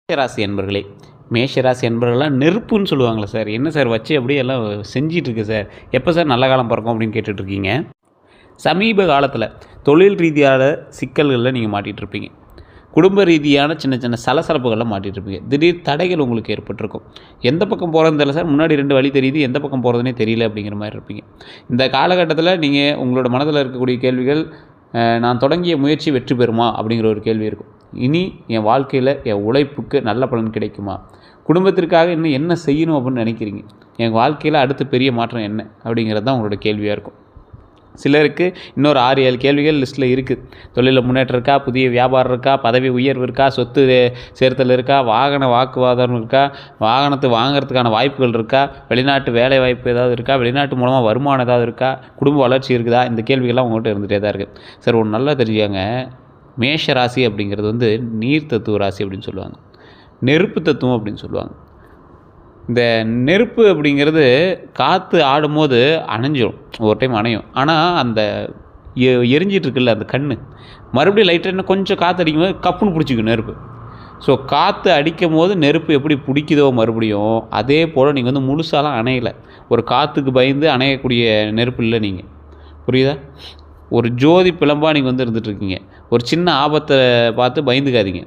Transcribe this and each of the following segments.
மேஷராசி என்பர்களே, மேஷராசி என்பர்கள்லாம் நெருப்புன்னு சொல்லுவாங்களே சார். என்ன சார் வச்சு அப்படியே எல்லாம் செஞ்சிட்ருக்கு சார். எப்போ சார் நல்ல காலம் பிறக்கும் அப்படின்னு கேட்டுட்ருக்கீங்க. சமீப காலத்தில் தொழில் ரீதியான சிக்கல்களில் நீங்கள் மாட்டிகிட்ருப்பீங்க. குடும்ப ரீதியான சின்ன சின்ன சலசலப்புகளில் மாட்டிகிட்ருப்பீங்க. திடீர் தடைகள் உங்களுக்கு ஏற்பட்டிருக்கும். எந்த பக்கம் போகிறதுன்னு தெரியல சார், முன்னாடி 2 வழி தெரியுது, எந்த பக்கம் போகிறதுனே தெரியல அப்படிங்கிற மாதிரி இருப்பீங்க. இந்த காலகட்டத்தில் நீங்கள் உங்களோட மனதில் இருக்கக்கூடிய கேள்விகள், நான் தொடங்கிய முயற்சி வெற்றி பெறுமா அப்படிங்கிற ஒரு கேள்வி இருக்கும். இனி என் வாழ்க்கையில் என் உழைப்புக்கு நல்ல பலன் கிடைக்குமா, குடும்பத்திற்காக இன்னும் என்ன செய்யணும் அப்படின்னு நினைக்கிறீங்க, என் வாழ்க்கையில் அடுத்த பெரிய மாற்றம் என்ன அப்படிங்கிறது தான் உங்களோட கேள்வியாக இருக்கும். சிலருக்கு இன்னொரு 6-7 கேள்விகள் லிஸ்ட்டில் இருக்குது. தொழிலில் முன்னேற்றம் இருக்கா, புதிய வியாபாரம் இருக்கா, பதவி உயர்வு இருக்கா, சொத்து சேர்த்தல் இருக்கா, வாகன வாக்குவாதம் இருக்கா, வாகனத்தை வாங்கிறதுக்கான வாய்ப்புகள் இருக்கா, வெளிநாட்டு வேலை வாய்ப்பு ஏதாவது இருக்கா, வெளிநாட்டு மூலமாக வருமானம் ஏதாவது இருக்கா, குடும்ப வளர்ச்சி இருக்குதா, இந்த கேள்விகள்லாம் உங்கள்கிட்ட இருந்துகிட்டே தான் இருக்குது. சார் ஒன்று நல்லா தெரிஞ்சுக்கங்க, மேஷ ராசி அப்படிங்கிறது வந்து நீர் தத்துவ ராசி அப்படின்னு சொல்லுவாங்க, நெருப்பு தத்துவம் அப்படின்னு சொல்லுவாங்க. இந்த நெருப்பு அப்படிங்கிறது காற்று ஆடும்போது அணைஞ்சிடும், ஒரு டைம் அணையும். ஆனால் அந்த எரிஞ்சிட்டு இருக்குல்ல அந்த மறுபடியும் லைட்டாக இன்னும் கொஞ்சம் காற்று அடிக்கும்போது கப்புன்னு பிடிச்சிக்கும் நெருப்பு. ஸோ காற்று அடிக்கும் போது நெருப்பு எப்படி பிடிக்குதோ மறுபடியும் அதே போல் நீங்கள் வந்து முழுசாலாம் அணையலை. ஒரு காற்றுக்கு பயந்து அணையக்கூடிய நெருப்பு இல்லை நீங்கள், புரியுதா? ஒரு ஜோதி பிளம்பாக நீங்கள் வந்து இருந்துகிட்ருக்கீங்க. ஒரு சின்ன ஆபத்தை பார்த்து பயந்துக்காதீங்க.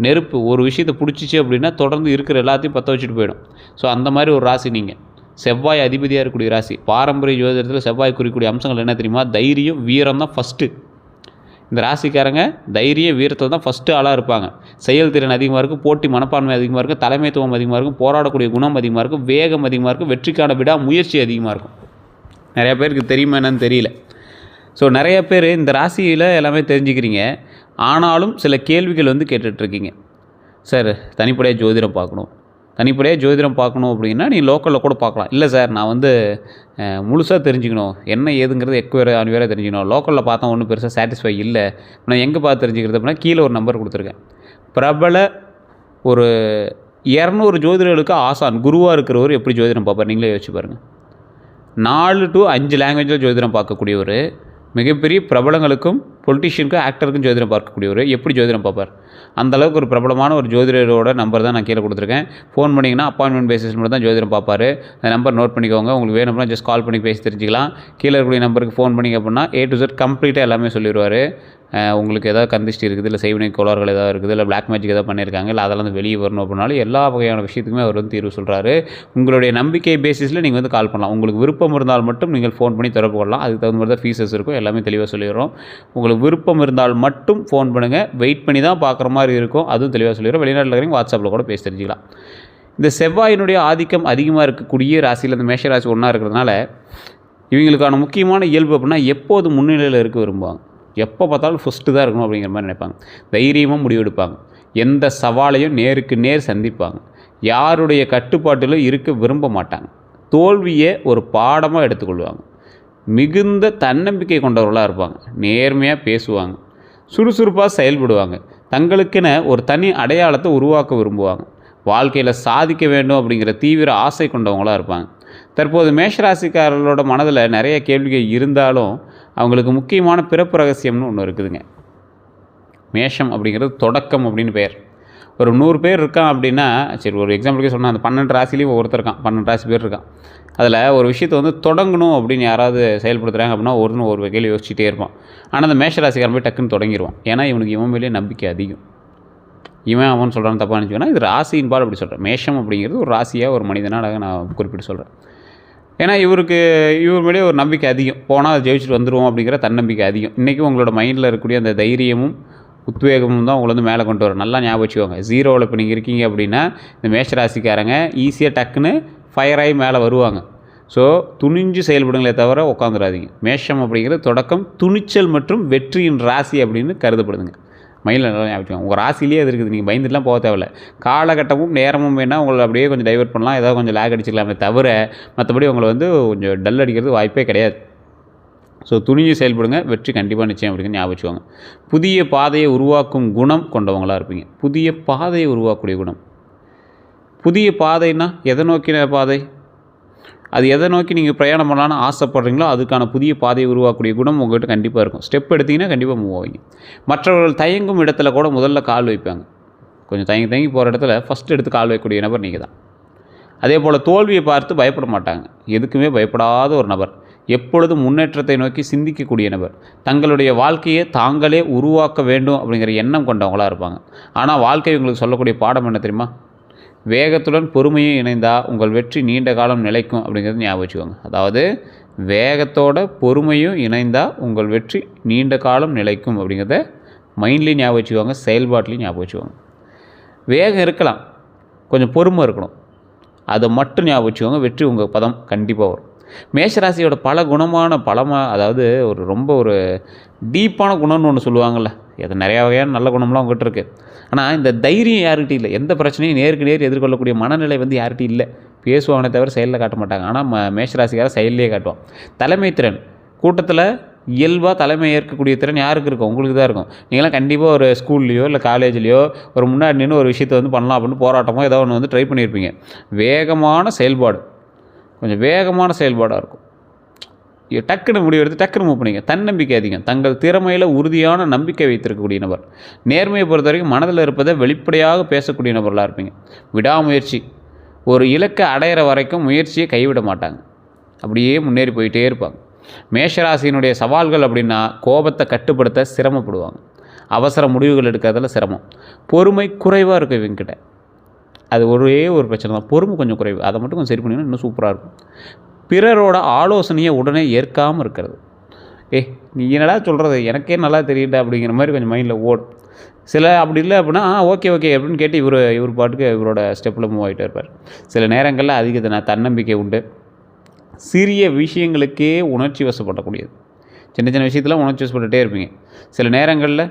நெருப்பு ஒரு விஷயத்தை பிடிச்சிச்சு அப்படின்னா தொடர்ந்து இருக்கிற எல்லாத்தையும் பற்ற வச்சுட்டு போயிடும். ஸோ அந்த மாதிரி ஒரு ராசி நீங்கள். செவ்வாய் அதிபதியாக இருக்கக்கூடிய ராசி. பாரம்பரிய ஜோதிடத்தில் செவ்வாய் குறிக்கூடிய அம்சங்கள் என்ன தெரியுமா? தைரியம், வீரம் தான் ஃபஸ்ட்டு. இந்த ராசிக்காரங்க தைரியம், வீரத்தில் தான் ஃபஸ்ட்டு ஆளாக இருப்பாங்க. செயல்திறன் அதிகமாக இருக்கும், போட்டி மனப்பான்மை அதிகமாக இருக்கும், தலைமைத்துவம் அதிகமாக இருக்கும், போராடக்கூடிய குணம் அதிகமாக இருக்கும், வேகம் அதிகமாக இருக்கும், வெற்றிக்கான முயற்சி அதிகமாக இருக்கும். நிறையா பேருக்கு தெரியுமா என்னன்னு தெரியல. ஸோ நிறைய பேர் இந்த ராசியில் எல்லாமே தெரிஞ்சுக்கிறீங்க. ஆனாலும் சில கேள்விகள் வந்து கேட்டுட்ருக்கீங்க. சார் தனிப்படையாக ஜோதிடம் பார்க்கணும் அப்படின்னா நீ லோக்கலில் கூட பார்க்கலாம். இல்லை சார் நான் வந்து முழுசாக தெரிஞ்சுக்கணும், என்ன ஏதுங்கிறது வேறு தெரிஞ்சுக்கணும், லோக்கலில் பார்த்தா ஒன்றும் பெருசாக சாட்டிஸ்ஃபை இல்லை, நான் எங்கே பார்த்து தெரிஞ்சுக்கிறது அப்படின்னா கீழே ஒரு நம்பர் கொடுத்துருக்கேன். பிரபல ஒரு 200 ஜோதிடர்களுக்கு ஆசான் குருவாக இருக்கிறவர் எப்படி ஜோதிடம் பார்ப்பார் நீங்களே யோசிச்சு பாருங்கள். 4 to 5 லாங்குவேஜில் ஜோதிடம் பார்க்கக்கூடியவர், மிகப்பெரிய பிரபலங்களுக்கும் பொலிட்டிஷியனுக்கும் ஆக்டருக்கும் ஜோதிடம் பார்க்கக்கூடியவர் எப்படி ஜோதிடம் பார்ப்பார்? அந்தளவுக்கு ஒரு பிரபலமான ஒரு ஜோதிடரோட நம்பர் தான் நான் கீழே கொடுத்துருக்கேன். ஃபோன் பண்ணிங்கன்னா அப்பாயின்மெண்ட் பேசிஸ் மட்டும் தான் ஜோதிடம் பார்ப்பார். அந்த நம்பர் நோட் பண்ணிக்கோங்க. உங்களுக்கு வேணும்னா ஜஸ்ட் கால் பண்ணி பேசி தெரிஞ்சுக்கலாம். கீழே இருக்கக்கூடிய நம்பருக்கு ஃபோன் பண்ணிங்க அப்படின்னா A to Z கம்ப்ளீட்டாக எல்லாமே சொல்லிடுவார். உங்களுக்கு ஏதாவது கந்திஷ்டி இருக்குது, இல்லை செய்வினை கோளாறுகள் ஏதாவது இருக்குது, இல்லை பிளாக் மேஜிக் ஏதாவது பண்ணியிருக்காங்க, இல்லை அதெல்லாம் வந்து வெளியே வரணும் அப்படின்னாலும் எல்லா வகையான விஷயத்துக்குமே அவர் வந்து தீர்வு சொல்கிறாரு. உங்களுடைய நம்பிக்கை பேசிஸில் நீங்கள் வந்து கால் பண்ணலாம். உங்களுக்கு விருப்பம் இருந்தால் மட்டும் நீங்கள் ஃபோன் பண்ணி தொடர்பு கொள்ளலாம். அதுக்கு தகுந்த மாதிரி தான் ஃபீஸஸ் இருக்கும், எல்லாமே தெளிவாக சொல்லிடுறோம். உங்களுக்கு விருப்பம் இருந்தால் மட்டும் ஃபோன் பண்ணுங்கள். வெயிட் பண்ணி தான் பார்க்குற மாதிரி இருக்கும், அதுவும் தெளிவாக சொல்லிடுறோம். வெளிநாட்டில் இருக்கிறவங்க வாட்ஸ்அப்பில் கூட பேசி தெரிஞ்சுக்கலாம். இந்த செவ்வாயினுடைய ஆதிக்கம் அதிகமாக இருக்கக்கூடிய ராசியில் இந்த மேஷராசி ஒன்றா இருக்கிறதுனால இவங்களுக்கான முக்கியமான இயல்பு அப்படின்னா எப்போது முன்னிலையில் இருக்க விரும்புவாங்க, எப்போ பார்த்தாலும் ஃபஸ்ட்டு தான் இருக்கணும் அப்படிங்கிற மாதிரி நினைப்பாங்க. தைரியமாக முடிவெடுப்பாங்க. எந்த சவாலையும் நேருக்கு நேர் சந்திப்பாங்க. யாருடைய கட்டுப்பாட்டிலும் இருக்க விரும்ப மாட்டாங்க. தோல்வியை ஒரு பாடமாக எடுத்துக்கொள்வாங்க. மிகுந்த தன்னம்பிக்கை கொண்டவர்களாக இருப்பாங்க. நேர்மையாக பேசுவாங்க. சுறுசுறுப்பாக செயல்படுவாங்க. தங்களுக்கென ஒரு தனி அடையாளத்தை உருவாக்க விரும்புவாங்க. வாழ்க்கையில் சாதிக்க வேண்டும் அப்படிங்கிற தீவிர ஆசை கொண்டவங்களாக இருப்பாங்க. தற்போது மேஷராசிக்காரர்களோட மனதில் நிறைய கேள்விகள் இருந்தாலும் அவங்களுக்கு முக்கியமான பிறப்பு ரகசியம்னு ஒன்று இருக்குதுங்க. மேஷம் அப்படிங்கிறது தொடக்கம் அப்படின்னு பேர். ஒரு 100 பேர் இருக்கான் அப்படின்னா, சரி ஒரு எக்ஸாம்பிளுக்கே சொன்னால் அந்த 12 ராசிலையும் ஒருத்தர் இருக்கான், 12 ராசி பேர் இருக்கான். அதில் ஒரு விஷயத்தை வந்து தொடங்கணும் அப்படின்னு யாராவது செயல்படுத்துகிறாங்க அப்படின்னா ஒரு வகையில் யோசிச்சுட்டே இருப்பான். ஆனால் அந்த மேஷராசிக்காரன் போய் டக்குன்னு தொடங்கிடுவான். ஏன்னா இவனுக்கு இவன் மேலேயே நம்பிக்கை அதிகம். அவன் சொல்கிறான்னு தப்பாக நினச்சிங்கன்னா இது ராசியின் பால் அப்படி சொல்கிறேன். மேஷம் அப்படிங்கிறது ஒரு ராசியாக ஒரு மனிதனாக நான் குறிப்பிட்டு சொல்கிறேன். ஏன்னா இவர் மேலேயே ஒரு நம்பிக்கை அதிகம். போனால் அதை ஜெயிச்சுட்டு வந்துடுவோம் அப்படிங்கிற தன்னம்பிக்கை அதிகம். இன்றைக்கும் உங்களோட மைண்டில் இருக்கக்கூடிய அந்த தைரியமும் உத்வேகமும் தான் உங்களை வந்து மேலே கொண்டு வரும். நல்லா ஞாபகம் வச்சுக்கோங்க. 0ல் இப்போ நீங்கள் இருக்கீங்க அப்படின்னா இந்த மேஷராசிக்காரங்க ஈஸியாக டக்குன்னு ஃபயர் ஆகி மேலே வருவாங்க. ஸோ துணிஞ்சு செயல்படுங்களே தவிர உட்காந்துடாதீங்க. மேஷம் அப்படிங்கிறது தொடக்கம், துணிச்சல் மற்றும் வெற்றியின் ராசி அப்படின்னு கருதப்படுதுங்க. மைண்டில் நல்லா ஞாபகம். உங்கள் ராசிலேயே அது இருக்குது. நீங்கள் பயந்துட்டுலாம் போக தேவையில்ல. காலகட்டமும் நேரமும் வேணால் உங்களை அப்படியே கொஞ்சம் டைவெர்ட் பண்ணலாம், ஏதாவது கொஞ்சம் லேக் அடிச்சிக்கலாமே தவிர மற்றபடி உங்களை வந்து கொஞ்சம் டல் அடிக்கிறது வாய்ப்பே கிடையாது. ஸோ துணிஞ்சு செயல்படுங்க, வெற்றி கண்டிப்பாக நிச்சயம் அப்படிங்கிற ஞாபகம் வச்சுக்கோங்க. புதிய பாதையை உருவாக்கும் குணம் கொண்டவங்களாக இருப்பீங்க. புதிய பாதையை உருவாக்கக்கூடிய குணம். புதிய பாதைன்னா எதை நோக்கின பாதை? அது எதை நோக்கி நீங்கள் பிரயாணம் பண்ணலான்னு ஆசைப்படுறீங்களோ அதுக்கான புதிய பாதையை உருவாக்கக்கூடிய குணம் உங்கள்கிட்ட கண்டிப்பாக இருக்கும். ஸ்டெப் எடுத்திங்கன்னா கண்டிப்பாக மூவ் ஆவீங்க. மற்றவர்கள் தயங்கும் இடத்துல கூட முதல்ல கால் வைப்பாங்க. கொஞ்சம் தயங்கி தயங்கி போகிற இடத்துல ஃபஸ்ட்டு எடுத்து கால் வைக்கக்கூடிய நபர் நீங்கள் தான். அதே போல் தோல்வியை பார்த்து பயப்பட மாட்டாங்க. எதுக்குமே பயப்படாத ஒரு நபர். எப்பொழுதும் முன்னேற்றத்தை நோக்கி சிந்திக்கக்கூடிய நபர். தங்களுடைய வாழ்க்கையை தாங்களே உருவாக்க வேண்டும் அப்படிங்கிற எண்ணம் கொண்டவங்களாக இருப்பாங்க. ஆனால் வாழ்க்கை உங்களுக்கு சொல்லக்கூடிய பாடம் என்ன தெரியுமா? வேகத்துடன் பொறுமையும் இணைந்தால் உங்கள் வெற்றி நீண்ட காலம் நிலைக்கும் அப்படிங்கிறது ஞாபகம் வச்சுக்கோங்க. அதாவது வேகத்தோட பொறுமையும் இணைந்தால் உங்கள் வெற்றி நீண்ட காலம் நிலைக்கும் அப்படிங்கிறத மைண்ட்லேயும் ஞாபகம் வச்சுக்கோங்க, செயல்பாட்டிலையும் ஞாபகம் வச்சுக்கோங்க. வேகம் இருக்கலாம், கொஞ்சம் பொறுமை இருக்கணும். அதை மட்டும் ஞாபகம் வச்சுக்கோங்க, வெற்றி உங்கள் பதம் கண்டிப்பாக வரும். மேஷராசியோட பல குணமான அதாவது ரொம்ப ஒரு டீப்பான குணம்னு ஒன்று சொல்லுவாங்கள்ல, அது நிறையா வகையான நல்ல குணம்லாம் உங்கள்கிட்ட இருக்குது. ஆனால் இந்த தைரியம் யார்கிட்ட இல்லை. எந்த பிரச்சனையும் நேருக்கு நேர் எதிர்கொள்ளக்கூடிய மனநிலை யார்கிட்ட இல்லை. பேசுவானே தவிர செயலில் காட்ட மாட்டாங்க. ஆனால் மேஷராசிக்கார செயல்லையே காட்டுவான். தலைமை திறன், கூட்டத்தில் இயல்பாக தலைமை ஏற்கக்கூடிய திறன் யாருக்கு இருக்கும்? உங்களுக்கு தான் இருக்கும். நீங்களாம் கண்டிப்பாக ஒரு ஸ்கூல்லையோ இல்லை காலேஜ்லேயோ ஒரு முன்னாடி நின்று ஒரு விஷயத்தை பண்ணலாம் அப்படின்னு போராட்டமோ ஏதோ ஒன்று ட்ரை பண்ணியிருப்பீங்க. வேகமான செயல்பாடு, கொஞ்சம் வேகமான செயல்பாடாக இருக்கும். டக்குன்னு முடிவெடுத்து டக்குன்னு மூவ் பண்ணிங்க. தன்னம்பிக்கை அதிகம். தங்கள் திறமையில் உறுதியான நம்பிக்கை வைத்திருக்கக்கூடிய நபர். நேர்மையை பொறுத்த வரைக்கும் மனதில் இருப்பதை வெளிப்படையாக பேசக்கூடிய நபர்களாக இருப்பீங்க. விடாமுயற்சி, ஒரு இலக்கை அடையிற வரைக்கும் முயற்சியை கைவிட மாட்டாங்க. அப்படியே முன்னேறி போயிட்டே இருப்பாங்க. மேஷராசியினுடைய சவால்கள் அப்படின்னா கோபத்தை கட்டுப்படுத்த சிரமப்படுவாங்க. அவசர முடிவுகள் எடுக்கிறதுல சிரமம். பொறுமை குறைவாக இருக்கும் இவங்ககிட்ட. அது ஒரே ஒரு பிரச்சனை தான், பொறுமை கொஞ்சம் குறைவு. அதை மட்டும் கொஞ்சம் சரி பண்ணிங்கன்னா இன்னும் சூப்பராக இருக்கும். பிறரோட ஆலோசனையை உடனே ஏற்காமல் இருக்கிறது. நீ என்னடா சொல்கிறது, எனக்கே நல்லா தெரியல அப்படிங்கிற மாதிரி கொஞ்சம் மைண்டில் ஓடும். சில அப்படி இல்லை அப்படின்னா ஓகே அப்படின்னு கேட்டு இவர் பாட்டுக்கு இவரோட ஸ்டெப்பில் மூவ் ஆகிட்டே இருப்பார். சில நேரங்களில் அதிக தன்னம்பிக்கை உண்டு. சிறிய விஷயங்களுக்கே உணர்ச்சி வசப்படக்கூடியது. சின்ன விஷயத்தில் உணர்ச்சி வசப்பட்டுகிட்டே இருப்பீங்க. சில நேரங்களில்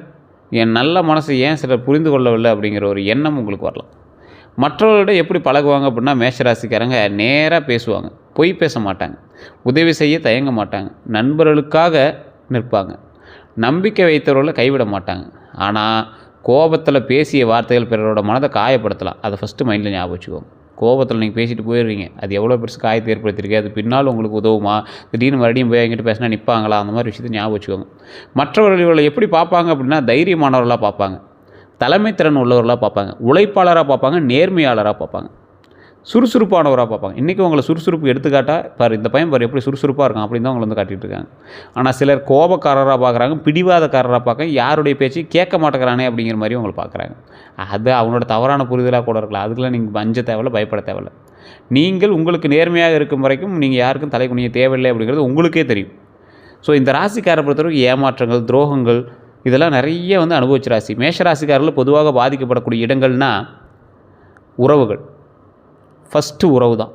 என் நல்ல மனசை ஏன் சிலர் புரிந்து கொள்ளவில்லை அப்படிங்கிற ஒரு எண்ணம் உங்களுக்கு வரலாம். மற்றவர்களிடம் எப்படி பழகுவாங்க அப்படின்னா மேஷராசிக்காரங்க நேராக பேசுவாங்க, பொய் பேச மாட்டாங்க, உதவி செய்ய தயங்க மாட்டாங்க, நண்பர்களுக்காக நிற்பாங்க, நம்பிக்கை வைத்தவர்களை கைவிட மாட்டாங்க. ஆனால் கோபத்தில் பேசிய வார்த்தைகள் பிறரோட மனதை காயப்படுத்தலாம். அதை ஃபஸ்ட்டு மைண்டில் ஞாபகம் வச்சுக்கோங்க. கோபத்தில் நீங்கள் பேசிட்டு போயிடுறீங்க, அது எவ்வளோ பெருசு காயத்தை ஏற்படுத்தியிருக்கு, அது பின்னால் உங்களுக்கு உதவுமா, திடீர்னு மறுபடியும் போய் எங்கிட்ட பேசினா நிற்பாங்களா, அந்த மாதிரி விஷயத்தை ஞாபகம் வச்சுக்கோங்க. மற்றவர்கள் இவர்களை எப்படி பார்ப்பாங்க அப்படின்னா தைரியமானவர்களாக பார்ப்பாங்க, தலைமை திறன் உள்ளவர்களாக பார்ப்பாங்க, உழைப்பாளராக பார்ப்பாங்க, நேர்மையாளராக பார்ப்பாங்க, சுறுசுறுப்பானவராக பார்ப்பாங்க. இன்றைக்கி உங்களை சுறுசுறுப்பு எடுத்துக்காட்டா பாரு, இந்த பையன் பாரு எப்படி சுறுசுறுப்பாக இருக்கான் அப்படின்னு தான் உங்களை காட்டிகிட்டு இருக்காங்க. ஆனால் சிலர் கோபக்காரராக பார்க்குறாங்க, பிடிவாதக்காரராக பார்க்க, யாருடைய பேச்சு கேட்க மாட்டேங்கிறானே அப்படிங்கிற மாதிரி உங்களை பார்க்குறாங்க. அது அவனோட தவறான புரிதலாக கூட இருக்கலாம். அதுக்கெல்லாம் நீங்கள் பஞ்ச தேவையில்லை, பயப்பட தேவையில்லை. நீங்கள் உங்களுக்கு நேர்மையாக இருக்கும் வரைக்கும் நீங்கள் யாருக்கும் தலை குனிய தேவையில்லை அப்படிங்கிறது உங்களுக்கே தெரியும். ஸோ இந்த ராசிக்காரை பொறுத்தவரைக்கும் ஏமாற்றங்கள், துரோகங்கள் இதெல்லாம் நிறைய அனுபவிச்ச ராசி. மேஷராசிக்காரர்கள் பொதுவாக பாதிக்கப்படக்கூடிய இடங்கள்னால் உறவுகள். ஃபஸ்ட்டு உறவு தான்.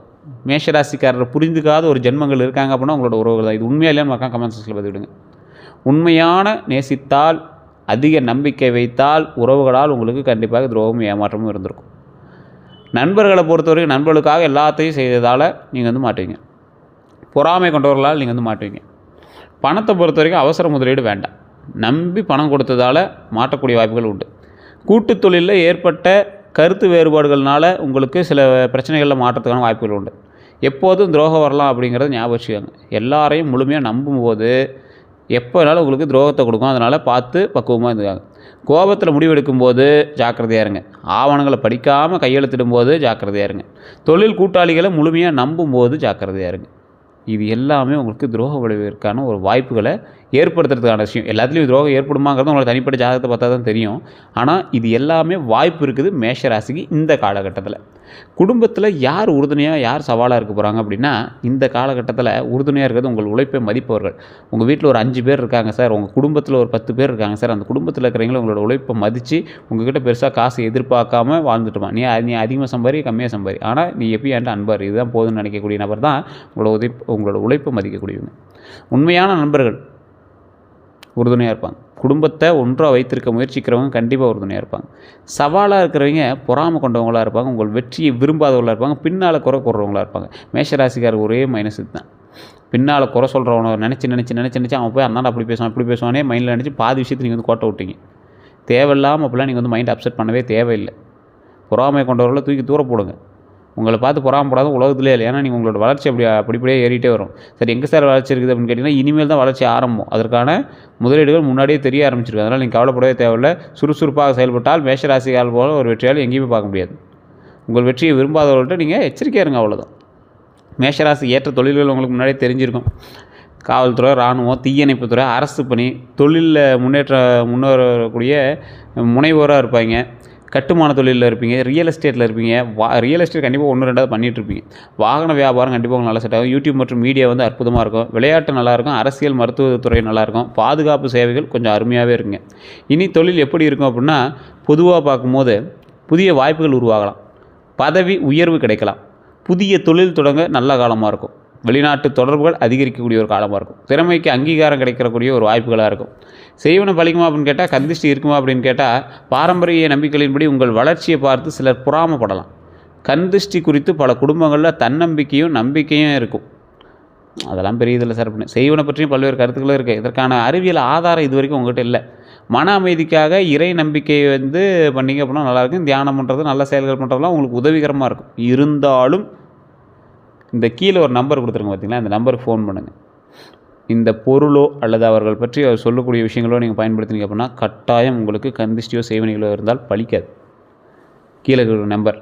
மேஷராசிக்காரரை புரிந்துக்காத ஒரு ஜென்மங்கள் இருக்காங்க அப்படின்னா உங்களோட உறவுகள் தான். இது உண்மையாக இல்லைன்னு மக்கள் கமெண்ட் செக்ஷனில் பதிவிடுங்க. உண்மையான நேசித்தால், அதிக நம்பிக்கை வைத்தால் உறவுகளால் உங்களுக்கு கண்டிப்பாக துரோகமும் ஏமாற்றமும் இருந்திருக்கும். நண்பர்களை பொறுத்தவரைக்கும் நண்பர்களுக்காக எல்லாத்தையும் செய்ததால் நீங்கள் மாட்டுவீங்க. பொறாமை கொண்டவர்களால் நீங்கள் மாட்டுவீங்க. பணத்தை பொறுத்த வரைக்கும் அவசர முதலீடு வேண்டாம். நம்பி பணம் கொடுத்ததால் மாட்டக்கூடிய வாய்ப்புகள் உண்டு. கூட்டு தொழிலில் ஏற்பட்ட கருத்து வேறுபாடுகள்னால உங்களுக்கு சில பிரச்சனைகளில் மாற்றத்துக்கான வாய்ப்புகள் உண்டு. எப்போதும் துரோகம் வரலாம் அப்படிங்கிறத ஞாபகம் வச்சுக்கோங்க. எல்லாரையும் முழுமையாக நம்பும்போது எப்போ வேணாலும் உங்களுக்கு துரோகத்தை கொடுக்கும். அதனால் பார்த்து பக்குவமாக இருந்துக்காங்க. கோபத்தில் முடிவெடுக்கும்போது ஜாக்கிரதையாக இருங்க. ஆவணங்களை படிக்காமல் கையெழுத்திடும்போது ஜாக்கிரதையாக இருங்க. தொழில் கூட்டாளிகளை முழுமையாக நம்பும்போது ஜாக்கிரதையாக இருங்க. இது எல்லாமே உங்களுக்கு துரோக விளைவிற்கான ஒரு வாய்ப்புகளை ஏற்படுத்துறதுக்கான விஷயம். எல்லாத்துலேயும் துரோகம் ஏற்படுமாங்கிறது உங்களுக்கு தனிப்பட்ட ஜாதகத்தை பார்த்தா தான் தெரியும். ஆனால் இது எல்லாமே வாய்ப்பு இருக்குது மேஷராசிக்கு இந்த காலகட்டத்தில். குடும்பத்தில் யார் உறுதுணையாக, யார் சவாலாக இருக்க போகிறாங்க அப்படின்னா இந்த காலகட்டத்தில் உறுதுணையாக இருக்கிறது உங்கள் உழைப்பை மதிப்பவர்கள். உங்கள் வீட்டில் ஒரு 5 பேர் இருக்காங்க சார், உங்கள் குடும்பத்தில் ஒரு 10 பேர் இருக்காங்க சார், அந்த குடும்பத்தில் இருக்கிறவங்களும் உங்களோட உழைப்பை மதித்து உங்கள்கிட்ட பெருசாக காசு எதிர்பார்க்காம வாழ்ந்துட்டுமா. நீ அதிகமாக சம்பாரி, கம்மியாக சம்பாரி, ஆனால் நீ எப்பயும் என்கிட்ட அன்பார், இதுதான் போதும்னு நினைக்கக்கூடிய நபர் தான் உங்களோட உழைப்பை மதிக்கக்கூடியவங்க. உண்மையான நண்பர்கள் உறுதுணையாக இருப்பாங்க. குடும்பத்தை ஒன்றாக வைத்திருக்க முயற்சிக்கிறவங்க கண்டிப்பாக உறுதுணையாக இருப்பாங்க. சவாலாக இருக்கிறவங்க பொறாமை கொண்டவங்களாக இருப்பாங்க. உங்கள் வெற்றியை விரும்பாதவங்களாக இருப்பாங்க. பின்னால் குறை கூடுறவங்களாக இருப்பாங்க. மேஷராசிக்காரர் ஒரே மைனஸ் தான். பின்னால் குறை சொல்கிறவனை நினச்சி அவன் போய் அந்தாண்ட அப்படி பேசுவான் இப்படி பேசுவானே மைண்டில் நினச்சி பாதி விஷயத்தை நீங்கள் கோட்டை விட்டீங்க. தேவையில்லாமல் அப்படிலாம் நீங்கள் மைண்ட் அப்செட் பண்ணவே தேவையில்லை. பொறாமை கொண்டவர்களை தூக்கி தூர போடுங்க. உங்களை பார்த்து பொறாமப்படாத உலகத்திலே இல்லை. ஏன்னா நீங்கள் உங்களோட வளர்ச்சி அப்படிப்படியே ஏறிட்டே வரும். சரி, எங்கே சார் வளர்ச்சி இருக்குது அப்படின்னு கேட்டிங்கன்னா, இனிமேல் தான் வளர்ச்சி ஆரம்பம். அதற்கான முதலீடுகள் முன்னாடியே தெரிய ஆரம்பிச்சிருக்கு. அதனால் நீங்கள் கவலைப்படவே தேவையில்லை. சுறுசுறுப்பாக செயல்பட்டால் மேஷராசியால் போல ஒரு வெற்றியால் எங்கேயுமே பார்க்க முடியாது. உங்கள் வெற்றியை விரும்பாதவர்கள்ட்ட நீங்கள் எச்சரிக்கையாக இருங்க, அவ்வளோதான். மேஷராசி ஏற்ற தொழில்கள் உங்களுக்கு முன்னாடியே தெரிஞ்சிருக்கும். காவல்துறை, இராணுவம், தீயணைப்புத்துறை, அரசு பணி, தொழிலில் முன்னேறக்கூடிய முனைவோராக இருப்பாங்க. கட்டுமான தொழிலில் இருப்பீங்க, ரியல் எஸ்டேட்டில் இருப்பீங்க. ரியல் எஸ்டேட் கண்டிப்பாக 1-2 பண்ணிகிட்ருப்பீங்க. வாகன வியாபாரம் கண்டிப்பாக உங்களுக்கு நல்லா செட் ஆகும். யூடியூப் மற்றும் மீடியா வந்து அற்புதமாக இருக்கும். விளையாட்டு நல்லாயிருக்கும். அரசியல், மருத்துவத்துறை நல்லாயிருக்கும். பாதுகாப்பு சேவைகள் கொஞ்சம் அருமையாகவே இருக்குங்க. இனி தொழில் எப்படி இருக்கும் அப்படின்னா, பொதுவாக பார்க்கும்போது புதிய வாய்ப்புகள் உருவாகலாம். பதவி உயர்வு கிடைக்கலாம். புதிய தொழில் தொடங்க நல்ல காலமாக இருக்கும். வெளிநாட்டு தொடர்புகள் அதிகரிக்கக்கூடிய ஒரு காலமாக இருக்கும். திறமைக்கு அங்கீகாரம் கிடைக்கக்கூடிய ஒரு வாய்ப்புகளாக இருக்கும். செய்வன பலிக்குமா அப்படின்னு கேட்டால், கந்திஷ்டி இருக்குமா அப்படின்னு கேட்டால், பாரம்பரிய நம்பிக்கைகளின்படி உங்கள் வளர்ச்சியை பார்த்து சிலர் பொறாமப்படலாம். கந்திஷ்டி குறித்து பல குடும்பங்களில் தன்னம்பிக்கையும் நம்பிக்கையும் இருக்கும். அதெல்லாம் பெரிய இதில் சார் பண்ணு. செய்வனை பற்றியும் பல்வேறு கருத்துக்களும் இருக்குது. இதற்கான அறிவியல் ஆதாரம் இது வரைக்கும் உங்கள்கிட்ட இல்லை. மன அமைதிக்காக இறை நம்பிக்கை வந்து பண்ணிங்க அப்படின்னா நல்லாயிருக்கும். தியானம் பண்ணுறது, நல்ல செயல்கள் பண்ணுறதுலாம் உங்களுக்கு உதவிகரமாக இருக்கும். இருந்தாலும் இந்த கீழே ஒரு நம்பர் கொடுத்துருங்க பார்த்தீங்களா, இந்த நம்பருக்கு ஃபோன் பண்ணுங்கள். இந்த பொருளோ அல்லது அவர்கள் பற்றி அவர் சொல்லக்கூடிய விஷயங்களோ நீங்கள் பயன்படுத்தினீங்க அப்படின்னா கட்டாயம் உங்களுக்கு கந்திஷ்டியோ செய்வனைகளோ இருந்தால் பலிக்காது. கீழே ஒரு நம்பர்,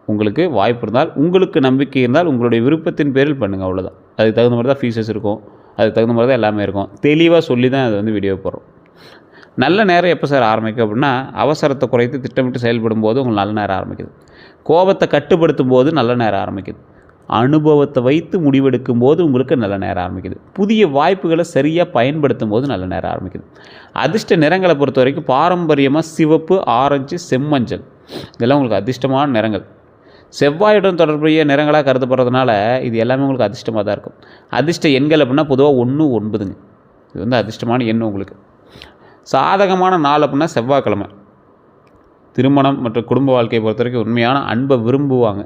உங்களுக்கு வாய்ப்பு இருந்தால், உங்களுக்கு நம்பிக்கை இருந்தால் உங்களுடைய விருப்பத்தின் பேரில் பண்ணுங்கள், அவ்வளோதான். அதுக்கு தகுந்த மாதிரி தான் ஃபீஸஸ் இருக்கும். அதுக்கு தகுந்த மாதிரி தான் எல்லாமே இருக்கும். தெளிவாக சொல்லி தான் அதை வந்து வீடியோ போடுறோம். நல்ல நேரம் எப்போ சார் ஆரம்பிக்கும் அப்படின்னா, அவசரத்தை குறைத்து திட்டமிட்டு செயல்படும் போது உங்களுக்கு நல்ல நேரம் ஆரம்பிக்குது. கோபத்தை கட்டுப்படுத்தும் போது நல்ல நேரம் ஆரம்பிக்குது. அனுபவத்தை வைத்து முடிவெடுக்கும் போது உங்களுக்கு நல்ல நேரம் ஆரம்பிக்குது. புதிய வாய்ப்புகளை சரியாக பயன்படுத்தும் போது நல்ல நேரம் ஆரம்பிக்குது. அதிர்ஷ்ட நிறங்களை பொறுத்த வரைக்கும் பாரம்பரியமாக சிவப்பு, ஆரஞ்சு, செம்மஞ்சள் இதெல்லாம் உங்களுக்கு அதிர்ஷ்டமான நிறங்கள். செவ்வாயுடன் தொடர்புடைய நிறங்களாக கருதப்படுறதுனால இது எல்லாமே உங்களுக்கு அதிர்ஷ்டமாக தான் இருக்கும். அதிர்ஷ்ட எண்கள் அப்படின்னா பொதுவாக 1, 9. இது வந்து அதிர்ஷ்டமான எண் உங்களுக்கு. சாதகமான நாள் அப்படின்னா செவ்வாய்க்கிழமை. திருமணம் மற்றும் குடும்ப வாழ்க்கையை பொறுத்த வரைக்கும் உண்மையான அன்பை விரும்புவாங்க.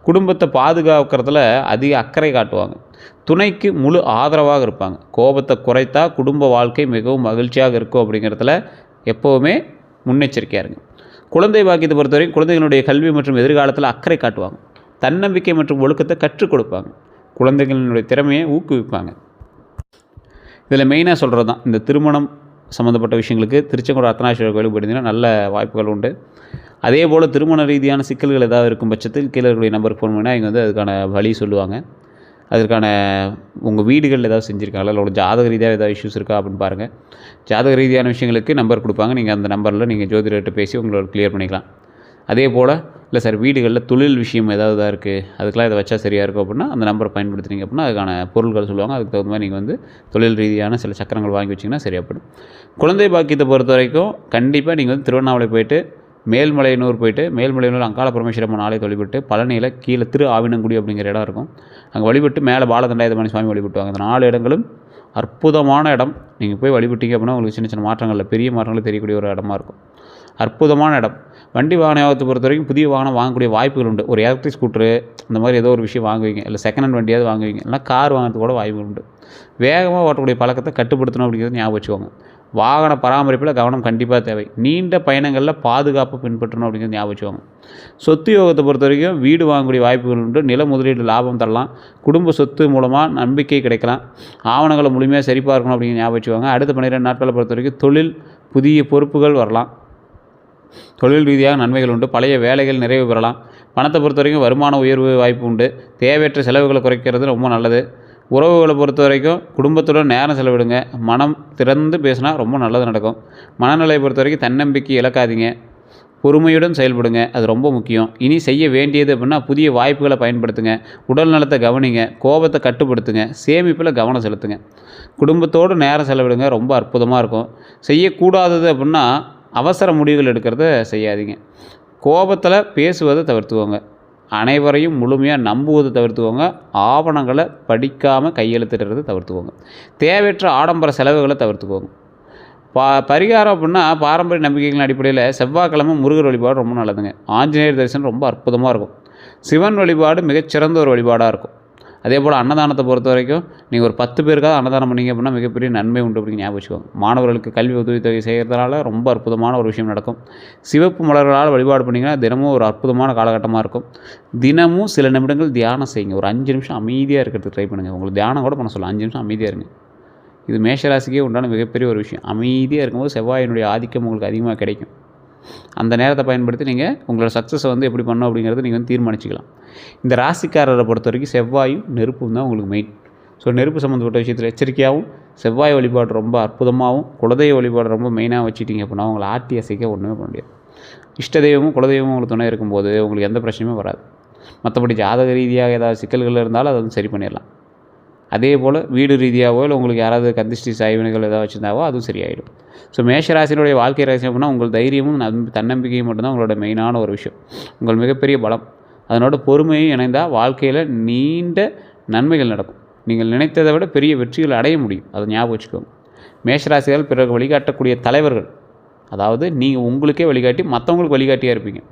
குடும்பத்தை பாதுகாக்கிறதுல அதிக அக்கறை காட்டுவாங்க. துணைக்கு முழு ஆதரவாக இருப்பாங்க. கோபத்தை குறைத்தா குடும்ப வாழ்க்கை மிகவும் மகிழ்ச்சியாக இருக்கும் அப்படிங்கிறதுல எப்போவுமே முன்னெச்சரிக்கையாக இருங்க. குழந்தை பாக்கியத்தை பொறுத்தவரைக்கும் குழந்தைகளுடைய கல்வி மற்றும் எதிர்காலத்தில் அக்கறை காட்டுவாங்க. தன்னம்பிக்கை மற்றும் ஒழுக்கத்தை கற்றுக் கொடுப்பாங்க. குழந்தைகளினுடைய திறமையை ஊக்குவிப்பாங்க. இதில் மெயினாக சொல்கிறது தான், இந்த திருமணம் சம்மந்தப்பட்ட விஷயங்களுக்கு திருச்செங்கோடு அர்த்தநாரீஸ்வரர் கோயிலுக்கு போயிருந்தீங்கன்னா நல்ல வாய்ப்புகள் உண்டு. அதே போல் திருமண ரீதியான சிக்கல்கள் ஏதாவது இருக்கும் பட்சத்தில் கீழே இருக்கக்கூடிய நம்பருக்கு ஃபோன் பண்ணினா இங்கே வந்து அதுக்கான வழி சொல்லுவாங்க. அதற்கான உங்கள் வீடுகளில் ஏதாவது செஞ்சுருக்காங்களா, இல்லை ஜாதக ரீதியாக ஏதாவது இஷ்யூஸ் இருக்கா அப்படின்னு பாருங்கள். ஜாதக ரீதியான விஷயங்களுக்கு நம்பர் கொடுப்பாங்க. நீங்கள் அந்த நம்பரில் நீங்கள் ஜோதிடர்கிட்ட பேசி உங்களோட கிளியர் பண்ணிக்கலாம். அதே போல் இல்லை சார் வீடுகளில் தொழில் விஷயம் ஏதாவது தான் இருக்குது, அதுக்கெலாம் இதை வச்சா சரியாக இருக்கும் அப்படின்னா அந்த நம்பரை பயன்படுத்தினீங்க அப்படின்னா அதுக்கான பொருட்கள் சொல்லுவாங்க. அதுக்கு தகுந்த மாதிரி நீங்கள் வந்து தொழில் ரீதியான சில சக்கரங்கள் வாங்கி வச்சிங்கன்னா சரியாகப்படும். குழந்தை பாக்கியத்தை பொறுத்த வரைக்கும் கண்டிப்பாக நீங்கள் வந்து திருவண்ணாமலை போய்ட்டு, மேல்மலையனூர் போய்ட்டு, மேல்மலையனூர் அங்காள பரமேஸ்வரம்மன் ஆலயத்தை வழிபட்டு, பழனியில் கீழே திரு ஆவினங்குடி அப்படிங்கிற இடம் இருக்கும், அங்கே வழிபட்டு மேலே பாலதண்டாயுதபாணி சுவாமி வழிபட்டுவாங்க. அந்த 4 இடங்களும் அற்புதமான இடம். நீங்கள் போய் வழிபட்டீங்க அப்படின்னா உங்களுக்கு சின்ன சின்ன மாற்றங்களில் பெரிய மாற்றங்கள் தெரியக்கூடிய ஒரு இடமா இருக்கும். அற்புதமான இடம். வண்டி வாகன யோகத்தை பொறுத்த வரைக்கும் புதிய வாகனம் வாங்கக்கூடிய வாய்ப்புகள் உண்டு. ஒரு எலக்ட்ரிக் ஸ்கூட்ரு இந்த மாதிரி ஏதோ ஒரு விஷயம் வாங்குவீங்க, இல்லை செகண்ட் ஹேண்ட் வண்டியாவது வாங்குவீங்க, இல்லை கார் வாங்குறதுக்கு கூட வாய்ப்புகள் உண்டு. வேகமாக ஓட்டக்கூடிய பழக்கத்தை கட்டுப்படுத்தணும் அப்படிங்கிறது ஞாபகம் வச்சுக்கோங்க. வாகன பராமரிப்பில் கவனம் கண்டிப்பாக தேவை. நீண்ட பயணங்களில் பாதுகாப்பு பின்பற்றணும் அப்படிங்கிறது ஞாபகம் வச்சுக்கோங்க. சொத்து யோகத்தை பொறுத்த வரைக்கும் வீடு வாங்கக்கூடிய வாய்ப்புகள் உண்டு. நில முதலீடு லாபம் தரலாம். குடும்ப சொத்து மூலமாக நம்பிக்கை கிடைக்கலாம். ஆவணங்களை முழுமையாக சரிபார்க்கணும் அப்படிங்கிற ஞாபகம் வச்சுக்கோங்க. அடுத்த 12 நாட்களை பொறுத்த வரைக்கும் தொழில் புதிய பொறுப்புகள் வரலாம். தொழில் ரீதியாக நன்மைகள் உண்டு. பழைய வேலைகள் நிறைவு பெறலாம். பணத்தை பொறுத்த வரைக்கும் வருமான உயர்வு வாய்ப்பு உண்டு. தேவையற்ற செலவுகளை குறைக்கிறது ரொம்ப நல்லது. உறவுகளை பொறுத்த வரைக்கும் குடும்பத்துடன் நேரம் செலவிடுங்க. மனம் திறந்து பேசினா ரொம்ப நல்லது நடக்கும். மனநிலையை பொறுத்த வரைக்கும் தன்னம்பிக்கை இழக்காதீங்க. பொறுமையுடன் செயல்படுங்க, அது ரொம்ப முக்கியம். இனி செய்ய வேண்டியது அப்படின்னா புதிய வாய்ப்புகளை பயன்படுத்துங்க. உடல் நலத்தை கவனிங்க. கோபத்தை கட்டுப்படுத்துங்க. சேமிப்பில் கவனம் செலுத்துங்க. குடும்பத்தோடு நேரம் செலவிடுங்க, ரொம்ப அற்புதமாக இருக்கும். செய்யக்கூடாதது அப்படின்னா அவசர முடிவுகள் எடுக்கிறத செய்யாதீங்க. கோபத்தில் பேசுவதை தவிர்த்துக்கோங்க. அனைவரையும் முழுமையாக நம்புவதை தவிர்த்துக்கோங்க. ஆவணங்களை படிக்காமல் கையெழுத்திடுறதை தவிர்த்துக்கோங்க. தேவையற்ற ஆடம்பர செலவுகளை தவிர்த்துக்கோங்க. பரிகாரம் அப்படின்னா பாரம்பரிய நம்பிக்கைகளின் அடிப்படையில் செவ்வாய்க்கிழமை முருகர் வழிபாடு ரொம்ப நல்லதுங்க. ஆஞ்சநேயர் தரிசனம் ரொம்ப அற்புதமாக இருக்கும். சிவன் வழிபாடு மிகச்சிறந்த ஒரு வழிபாடாக இருக்கும். அதே போல் அன்னதானத்தை பொறுத்த வரைக்கும் நீங்கள் ஒரு 10 பேருக்காவது அன்னதானம் பண்ணிங்க அப்படின்னா மிகப்பெரிய நன்மை உண்டு அப்படின்னு ஞாபகம் வச்சுக்கோங்க. மாணவர்களுக்கு கல்வி உதவித்தொகை செய்கிறதுனால ரொம்ப அற்புதமான ஒரு விஷயம் நடக்கும். சிவப்பு மலர்களால் வழிபாடு பண்ணிங்கன்னா தினமும் ஒரு அற்புதமான காலகட்டமாக இருக்கும். தினமும் சில நிமிடங்கள் தியானம் செய்யுங்க. ஒரு 5 நிமிஷம் அமைதியாக இருக்கிறதுக்கு ட்ரை பண்ணுங்கள். உங்களுக்கு தியானம் கூட பண்ண சொல்லலாம். 5 நிமிஷம் அமைதியாக இருங்க. இது மேஷராசிக்கே உண்டான மிகப்பெரிய ஒரு விஷயம். அமைதியாக இருக்கும்போது செவ்வாயினுடைய ஆதிக்கம் உங்களுக்கு அதிகமாக கிடைக்கும். அந்த நேரத்தை பயன்படுத்தி நீங்கள் உங்களோட சக்ஸஸை எப்படி பண்ணணும் அப்படிங்கிறத நீங்கள் தீர்மானிச்சிக்கலாம். இந்த ராசிக்காரரை பொறுத்த வரைக்கும் செவ்வாயும் நெருப்பும் தான் உங்களுக்கு மெயின். ஸோ நெருப்பு சம்மந்தப்பட்ட விஷயத்தில் எச்சரிக்கையாகவும், செவ்வாய் வழிபாடு ரொம்ப அற்புதமாகவும், குலதெய்வ வழிபாடு ரொம்ப மெயினாக வச்சுட்டிங்க அப்படின்னா உங்களை ஆட்டி அசைக்க ஒன்றுமே பண்ண முடியாது. இஷ்ட தெய்வமும் குலதெய்வமும் உங்களுக்கு துணை இருக்கும்போது உங்களுக்கு எந்த பிரச்சனையும் வராது. மற்றபடி ஜாதக ரீதியாக ஏதாவது சிக்கல்கள் இருந்தாலும் அதை சரி பண்ணிடலாம். அதே போல் வீடு ரீதியாகவோ இல்லை உங்களுக்கு யாராவது கந்திஷ்டி சாய்வினைகள் ஏதாவது வச்சுருந்தாவோ அதுவும் சரியாயிடும். ஸோ மேஷராசினுடைய வாழ்க்கை ரகசியம் அப்படின்னா உங்கள் தைரியமும் தன்னம்பிக்கையும் மட்டும்தான் உங்களோட மெயினான ஒரு விஷயம். உங்கள் மிகப்பெரிய பலம். அதனோட பொறுமையும் இணைந்தால் வாழ்க்கையில் நீண்ட நன்மைகள் நடக்கும். நீங்கள் நினைத்ததை விட பெரிய வெற்றிகள் அடைய முடியும். அதை ஞாபகம் வச்சுக்கோங்க. மேஷராசிகள் பிறகு வழிகாட்டக்கூடிய தலைவர்கள், அதாவது நீங்கள் உங்களுக்கே வழிகாட்டி மற்றவங்களுக்கு வழிகாட்டியாக இருப்பீங்க.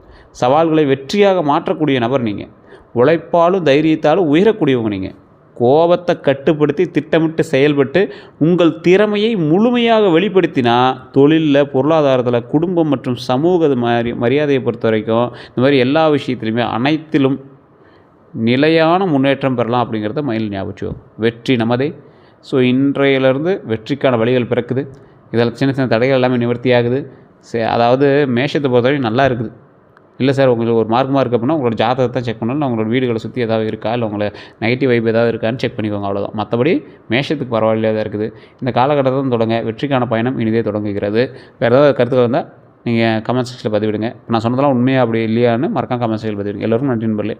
சவால்களை வெற்றியாக மாற்றக்கூடிய நபர் நீங்கள். உழைப்பாலும் தைரியத்தாலும் உயரக்கூடியவங்க நீங்கள். கோபத்தை கட்டுப்படுத்தி திட்டமிட்டு செயல்பட்டு உங்கள் திறமையை முழுமையாக வெளிப்படுத்தினா தொழிலில், பொருளாதாரத்தில், குடும்பம் மற்றும் சமூக மரியாதையை பொறுத்த வரைக்கும் இந்த மாதிரி எல்லா விஷயத்துலையுமே அனைத்திலும் நிலையான முன்னேற்றம் பெறலாம் அப்படிங்கிறத மைண்டில் ஞாபகம் வச்சுக்கோங்க. வெற்றி நமதே. ஸோ இன்றையிலிருந்து வெற்றிக்கான வழிகள் பிறக்குது. இதில் சின்ன சின்ன தடைகள் எல்லாமே நிவர்த்தி ஆகுது. அதாவது மேஷத்தை பொறுத்தவரைக்கும் நல்லா இருக்குது. இல்லை சார் உங்களுக்கு ஒரு மார்க் அப்படின்னா உங்களோட ஜாதகத்தை செக் பண்ணணும். உங்களோட வீடுகளை சுற்றி ஏதாவது இருக்கா, இல்லை உங்களை நெகட்டிவ் வைப் ஏதாவது இருக்கான்னு செக் பண்ணிக்கோங்க. அவ்வளோதான். மற்றபடி மேஷத்துக்கு பரவாயில்லையாக தான் இருக்குது. இந்த காலகட்டத்தில் தொடங்க வெற்றிக்கான பயணம் இனிதே தொடங்குகிறது. வேறு ஏதாவது கருத்துக்கள் இருந்தால் நீங்கள் கமெண்ட் செக்ஷனில் பதிவிடுங்க. நான் சொன்னதெல்லாம் உண்மையாக அப்படி இல்லையான்னு மறக்காம கமெண்ட் செக்ஷனில் பதிவிடுங்க. எல்லோருக்கும் நன்றி நண்பர்களே.